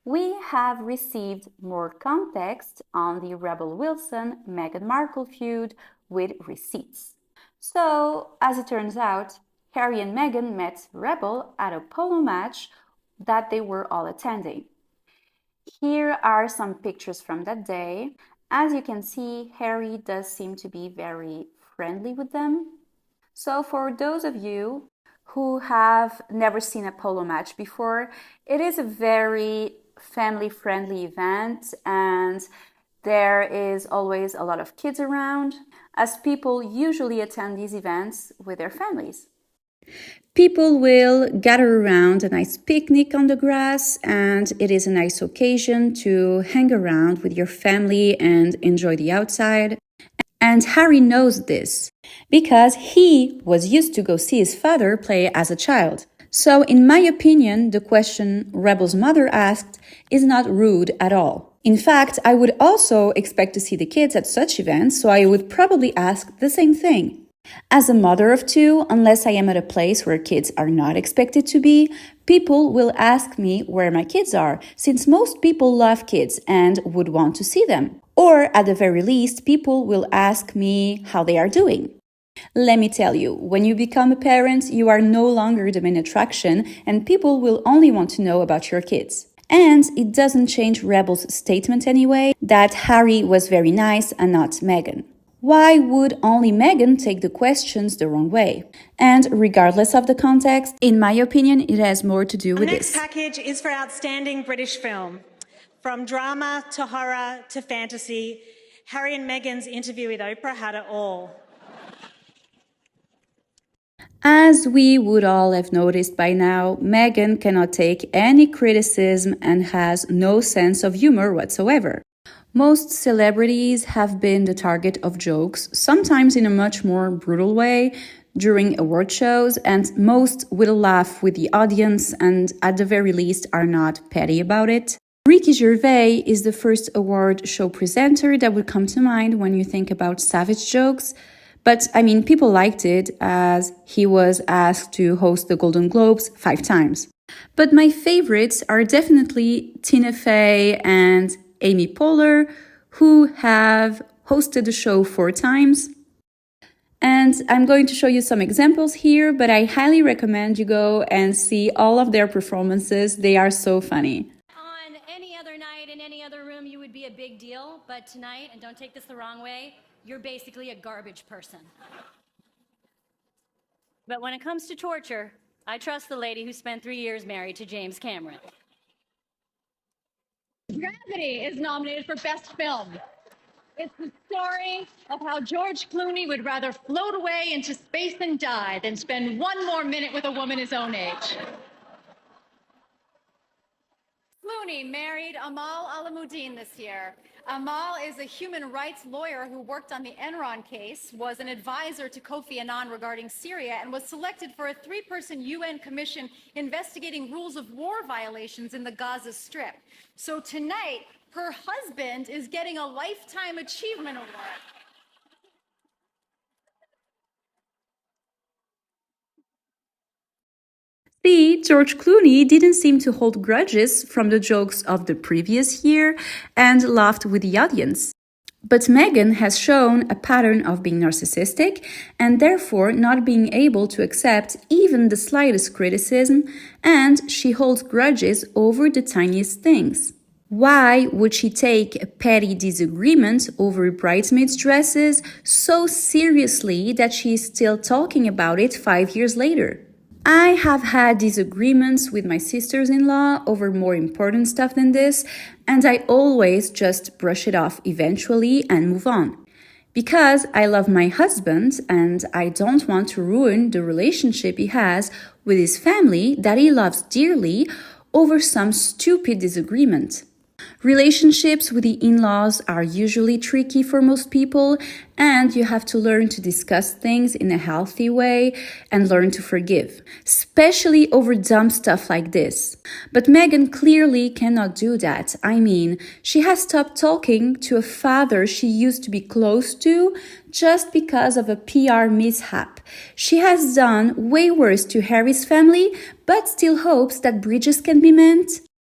we have received more context on the Rebel Wilson Meghan-Markle feud with receipts. So, as it turns out, Harry and Meghan met Rebel at a polo match that they were all attending. Here are some pictures from that day. As you can see, Harry does seem to be very friendly with them. So for those of you who have never seen a polo match before, it is a very family-friendly event, and there is always a lot of kids around, as people usually attend these events with their families. People will gather around a nice picnic on the grass, and it is a nice occasion to hang around with your family and enjoy the outside. And Harry knows this because he was used to go see his father play as a child. So in my opinion, the question Rebel's mother asked is not rude at all. In fact, I would also expect to see the kids at such events, so I would probably ask the same thing. As a mother of two, unless I am at a place where kids are not expected to be, people will ask me where my kids are, since most people love kids and would want to see them. Or at the very least, people will ask me how they are doing. Let me tell you, when you become a parent, you are no longer the main attraction, and people will only want to know about your kids. And it doesn't change Rebel's statement anyway, that Harry was very nice and not Meghan. Why would only Meghan take the questions the wrong way? And regardless of the context, in my opinion, it has more to do with this. The next package is for outstanding British film. From drama to horror to fantasy, Harry and Meghan's interview with Oprah had it all. As we would all have noticed by now, Meghan cannot take any criticism and has no sense of humor whatsoever. Most celebrities have been the target of jokes, sometimes in a much more brutal way, during award shows, and most will laugh with the audience and at the very least are not petty about it. Ricky Gervais is the first award show presenter that would come to mind when you think about savage jokes. But, people liked it as he was asked to host the Golden Globes 5 times. But my favorites are definitely Tina Fey and Amy Poehler, who have hosted the show 4 times. And I'm going to show you some examples here, but I highly recommend you go and see all of their performances. They are so funny. On any other night in any other room, you would be a big deal, but tonight, and don't take this the wrong way, you're basically a garbage person. But when it comes to torture, I trust the lady who spent 3 years married to James Cameron. Gravity is nominated for Best Film. It's the story of how George Clooney would rather float away into space and die than spend one more minute with a woman his own age. Clooney married Amal Alamuddin this year. Amal is a human rights lawyer who worked on the Enron case, was an advisor to Kofi Annan regarding Syria, and was selected for a 3-person UN commission investigating rules of war violations in the Gaza Strip. So tonight, her husband is getting a Lifetime Achievement Award. See, George Clooney didn't seem to hold grudges from the jokes of the previous year and laughed with the audience. But Meghan has shown a pattern of being narcissistic and therefore not being able to accept even the slightest criticism, and she holds grudges over the tiniest things. Why would she take a petty disagreement over bridesmaids' dresses so seriously that she is still talking about it 5 years later? I have had disagreements with my sisters-in-law over more important stuff than this, and I always just brush it off eventually and move on. Because I love my husband and I don't want to ruin the relationship he has with his family that he loves dearly over some stupid disagreement. Relationships with the in-laws are usually tricky for most people, and you have to learn to discuss things in a healthy way and learn to forgive, especially over dumb stuff like this. But Meghan clearly cannot do that. She has stopped talking to a father she used to be close to just because of a PR mishap. She has done way worse to Harry's family, but still hopes that bridges can be mended.